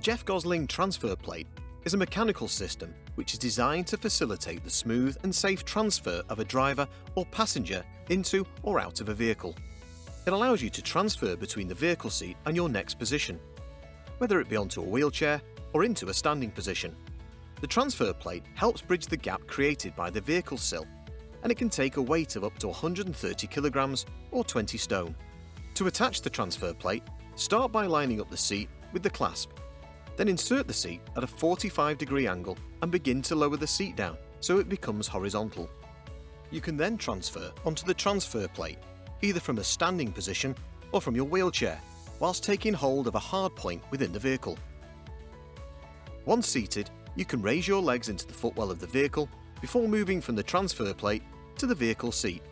Jeff Gosling transfer plate is a mechanical system which is designed to facilitate the smooth and safe transfer of a driver or passenger into or out of a vehicle. It allows you to transfer between the vehicle seat and your next position, whether it be onto a wheelchair or into a standing position. The transfer plate helps bridge the gap created by the vehicle sill, and it can take a weight of up to 130 kilograms or 20 stone. To attach the transfer plate, start by lining up the seat with the clasp. Then insert the seat at a 45-degree angle and begin to lower the seat down so it becomes horizontal. You can then transfer onto the transfer plate, either from a standing position or from your wheelchair, whilst taking hold of a hard point within the vehicle. Once seated, you can raise your legs into the footwell of the vehicle before moving from the transfer plate to the vehicle seat.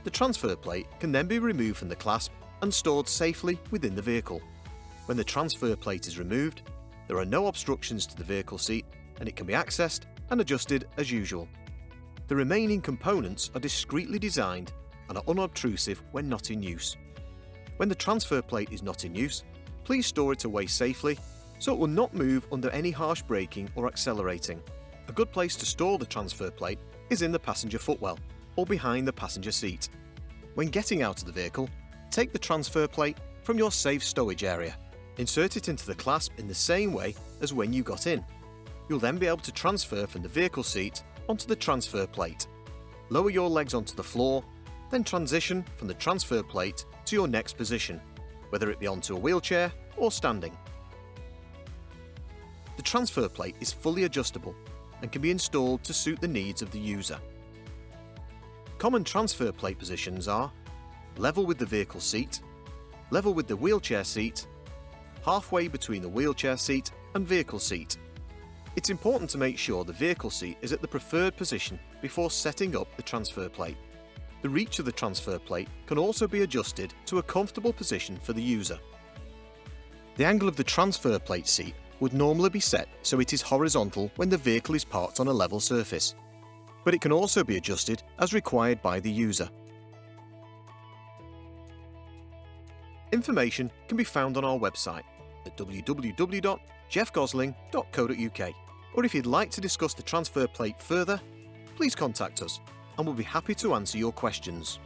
The transfer plate can then be removed from the clasp and stored safely within the vehicle. When the transfer plate is removed, there are no obstructions to the vehicle seat and it can be accessed and adjusted as usual. The remaining components are discreetly designed and are unobtrusive when not in use. When the transfer plate is not in use, please store it away safely so it will not move under any harsh braking or accelerating. A good place to store the transfer plate is in the passenger footwell or behind the passenger seat. When getting out of the vehicle, take the transfer plate from your safe stowage area. Insert it into the clasp in the same way as when you got in. You'll then be able to transfer from the vehicle seat onto the transfer plate. Lower your legs onto the floor, then transition from the transfer plate to your next position, whether it be onto a wheelchair or standing. The transfer plate is fully adjustable and can be installed to suit the needs of the user. Common transfer plate positions are level with the vehicle seat, level with the wheelchair seat, halfway between the wheelchair seat and vehicle seat. It's important to make sure the vehicle seat is at the preferred position before setting up the transfer plate. The reach of the transfer plate can also be adjusted to a comfortable position for the user. The angle of the transfer plate seat would normally be set so it is horizontal when the vehicle is parked on a level surface, but it can also be adjusted as required by the user. Information can be found on our website at www.jeffgosling.co.uk, or if you'd like to discuss the transfer plate further, please contact us and we'll be happy to answer your questions.